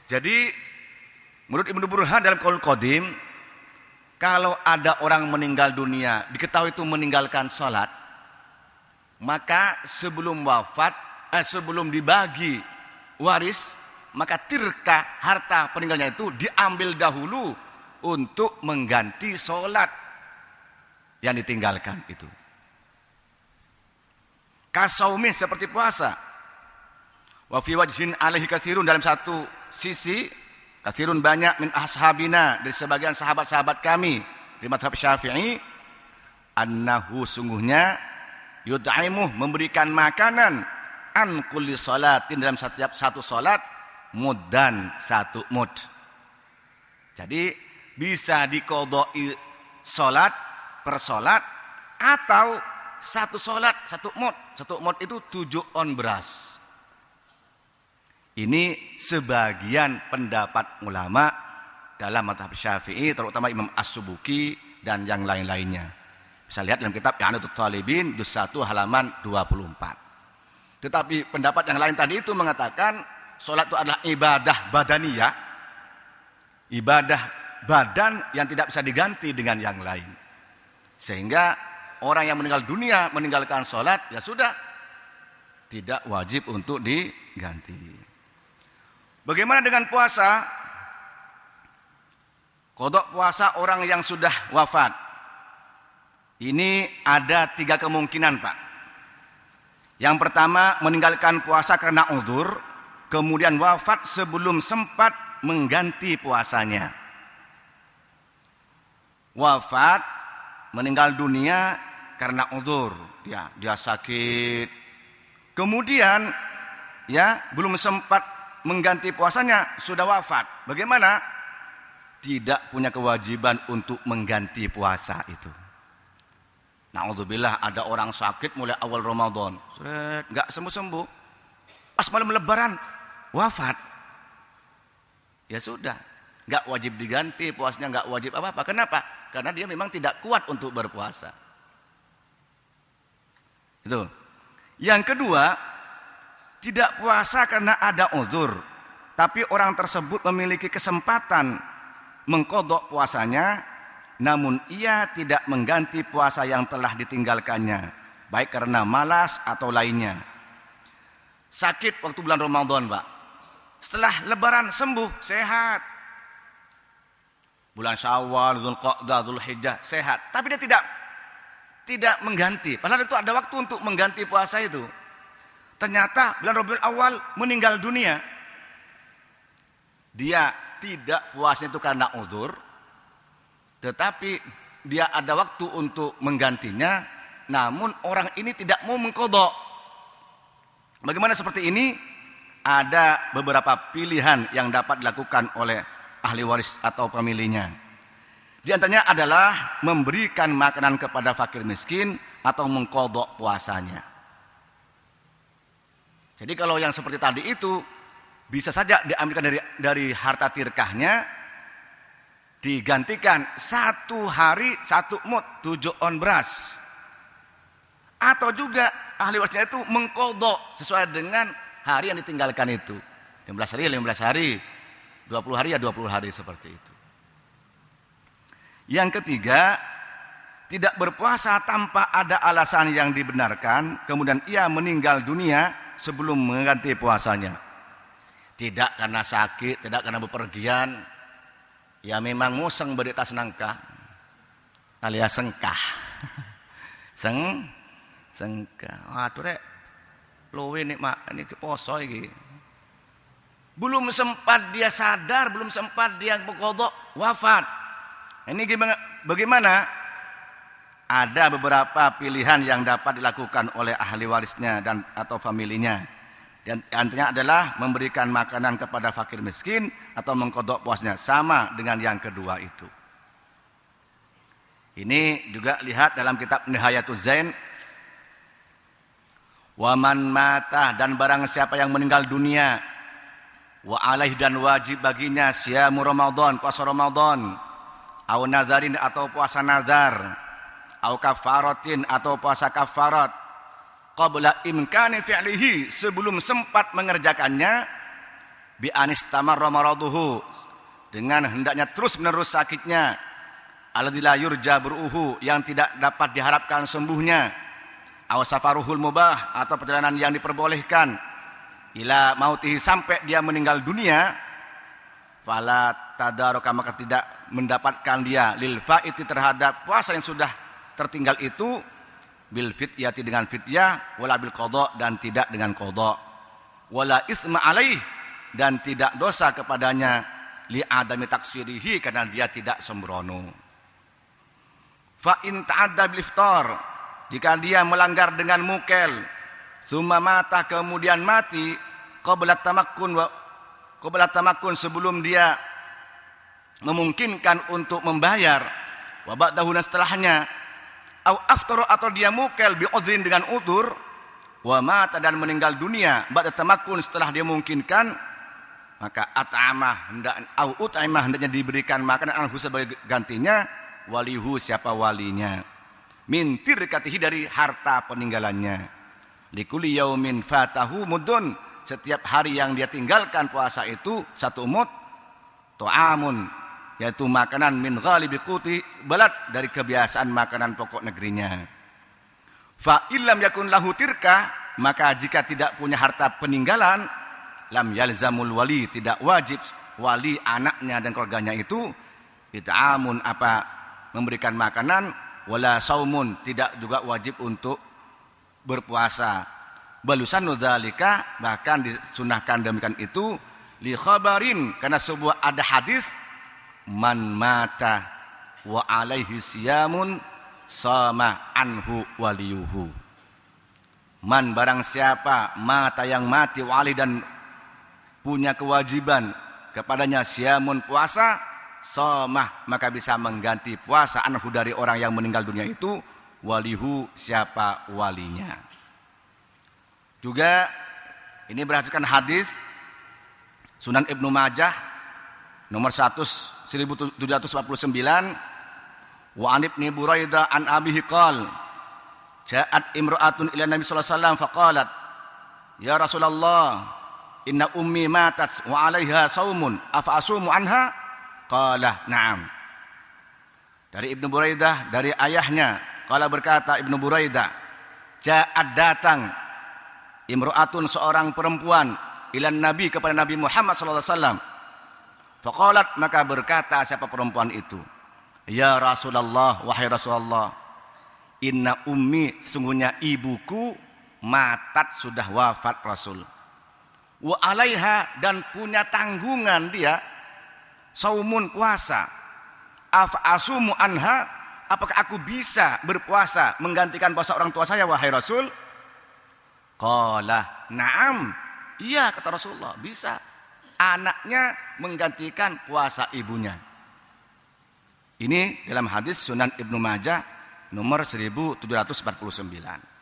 Jadi menurut Ibnu Burhan dalam Qaul Qadim, kalau ada orang meninggal dunia diketahui itu meninggalkan sholat, maka sebelum wafat, sebelum dibagi waris, maka tirkah harta peninggalnya itu diambil dahulu untuk mengganti sholat yang ditinggalkan itu. Kasaumi seperti puasa. Wa fi wajhin alaihi katsirun, dalam satu sisi katsirun banyak min ashabina, dari sebagian sahabat-sahabat kami di mazhab Syafi'i, annahu sungguhnya yud'imuh memberikan makanan an kulli salatin, dalam setiap satu salat muddan, satu mud. Jadi bisa diqodoi salat per salat atau satu salat satu mud. Satu mud itu 7 on beras. Ini sebagian pendapat ulama dalam mazhab Syafi'i, terutama Imam As-Subuki dan yang lain-lainnya. Bisa lihat dalam kitab I'anatul Talibin juz 1 halaman 24. Tetapi pendapat yang lain tadi itu mengatakan salat itu adalah ibadah badaniyah, ibadah badan yang tidak bisa diganti dengan yang lain. Sehingga orang yang meninggal dunia meninggalkan salat, ya sudah, tidak wajib untuk diganti. Bagaimana dengan puasa? Qodok puasa orang yang sudah wafat. Ini ada 3 kemungkinan, Pak. Yang pertama, meninggalkan puasa karena uzur, kemudian wafat sebelum sempat mengganti puasanya. Wafat, meninggal dunia karena uzur, ya, dia sakit. Kemudian ya belum sempat mengganti puasanya, sudah wafat. Bagaimana? Tidak punya kewajiban untuk mengganti puasa itu. Na'udzubillah, ada orang sakit mulai awal Ramadan, enggak sembuh-sembuh. Pas malam lebaran wafat. Ya sudah, enggak wajib diganti puasanya, enggak wajib apa-apa. Kenapa? Karena dia memang tidak kuat untuk berpuasa. Itu. Yang kedua, tidak puasa karena ada uzur, tapi orang tersebut memiliki kesempatan mengqodok puasanya, namun ia tidak mengganti puasa yang telah ditinggalkannya, baik karena malas atau lainnya. Sakit waktu bulan Ramadan, Pak. Setelah lebaran sembuh, sehat. Bulan Syawal, Dzulqa'dah, Dzulhijjah, sehat. Tapi dia tidak mengganti. Padahal itu ada waktu untuk mengganti puasa itu. Ternyata bulan Rabiul Awal meninggal dunia. Dia tidak puasa itu karena uzur, tetapi dia ada waktu untuk menggantinya, namun orang ini tidak mau mengqodok. Bagaimana seperti ini? Ada beberapa pilihan yang dapat dilakukan oleh ahli waris atau pemilihnya. Di antaranya adalah memberikan makanan kepada fakir miskin atau mengqodok puasanya. Jadi kalau yang seperti tadi itu bisa saja diambilkan dari harta tirkahnya, digantikan 1 hari 1 mud 7 on beras. Atau juga ahli warisnya itu mengqodok sesuai dengan hari yang ditinggalkan itu. 15 hari 15 hari, 20 hari ya 20 hari, seperti itu. Yang ketiga, tidak berpuasa tanpa ada alasan yang dibenarkan, kemudian ia meninggal dunia sebelum mengganti puasanya. Tidak karena sakit, tidak karena bepergian, ya memang museng berita senangkah alias sengkah. Sengkah. Waduh rek, luwe nih mak, ini poso iki. Belum sempat dia sadar, belum sempat dia berqodok, wafat. Ini bagaimana? Ada beberapa pilihan yang dapat dilakukan oleh ahli warisnya dan atau familinya. Dan antaranya adalah memberikan makanan kepada fakir miskin atau mengqodok puasanya, sama dengan yang kedua itu. Ini juga lihat dalam kitab Nihayatuz Zain. Wa man mata, dan barang siapa yang meninggal dunia, wa alaih, dan wajib baginya siyamu Ramadan, puasa Ramadan, au nazarin, atau puasa nazar, au kafaratin, atau puasa kafarat, qabla imkani fi'lihi, sebelum sempat mengerjakannya, bi anistamarra maraduhu, dengan hendaknya terus-menerus sakitnya, alladzi la yurja buruhu, yang tidak dapat diharapkan sembuhnya, aw safaruhul mubah, atau perjalanan yang diperbolehkan, ila mautihi, sampai dia meninggal dunia, fala tadaraka, maka tidak mendapatkan dia lil faiti, terhadap puasa yang sudah tertinggal itu, bil fityati, dengan fityah, wala bil qada, dan tidak dengan qada, wala isma alaih, dan tidak dosa kepadanya, li adami taksirihi, karena dia tidak sembrono. Fa in ta'adda bil iftar, jika dia melanggar dengan mukel, summa mata, kemudian mati, qabla tamakkun, sebelum dia memungkinkan untuk membayar, wa ba'dahu, setelahnya, au aftara, atau dia mukel bi udhrin, dengan udzur, wa mata, dan meninggal dunia, ba'da tamakkun, setelah dia memungkinkan, maka at'amah, hendaknya diberikan makanan anhu, sebagai gantinya, walihu, siapa walinya, min tirkatihi, dari harta peninggalannya, likulli yaumin fatahu mudun, setiap hari yang dia tinggalkan puasa itu satu mud, ta'amun, yaitu makanan, min ghalibi quti balad, dari kebiasaan makanan pokok negerinya. Fa illam yakun lahu tirkah, maka jika tidak punya harta peninggalan, lam yalzamul wali, tidak wajib wali anaknya dan keluarganya itu it'amun, memberikan makanan, wala saumun, tidak juga wajib untuk berpuasa. Balusan dzalika, bahkan disunahkan demikian itu, li khabarin, karena sebuah ada hadis, man mata wa alaihi siyamun sama anhu waliyuhu. Man, barang siapa, mata, yang mati, wali, dan punya kewajiban kepadanya, siyamun, puasa, somah, maka bisa mengganti puasa, anhu, dari orang yang meninggal dunia itu, walihu, siapa walinya. Juga ini berdasarkan hadis Sunan Ibnu Majah nomor 1749, wa an ibni Buraidah an abihi qala ja'at imra'atun ila Nabi sallallahu alaihi wasallam faqalat ya Rasulullah inna ummi matat wa 'alaiha saumun afa asumu anha, qala na'am. Dari Ibnu Buraidah, dari ayahnya, qala, berkata Ibnu Buraidah, ja'at, datang, imra'atun, seorang perempuan, ilan Nabi, kepada Nabi Muhammad sallallahu alaihi wasallam, faqalat, maka berkata siapa perempuan itu, ya Rasulullah, wahai Rasulullah, inna ummi, sesungguhnya ibuku, matat, sudah wafat Rasul, wa alaiha, dan punya tanggungan dia, saumun, puasa, afa asumu anha, apakah aku bisa berpuasa menggantikan puasa orang tua saya, wahai Rasul? Qala na'am, iya, kata Rasulullah, bisa anaknya menggantikan puasa ibunya. Ini dalam hadis Sunan Ibnu Majah nomor 1749.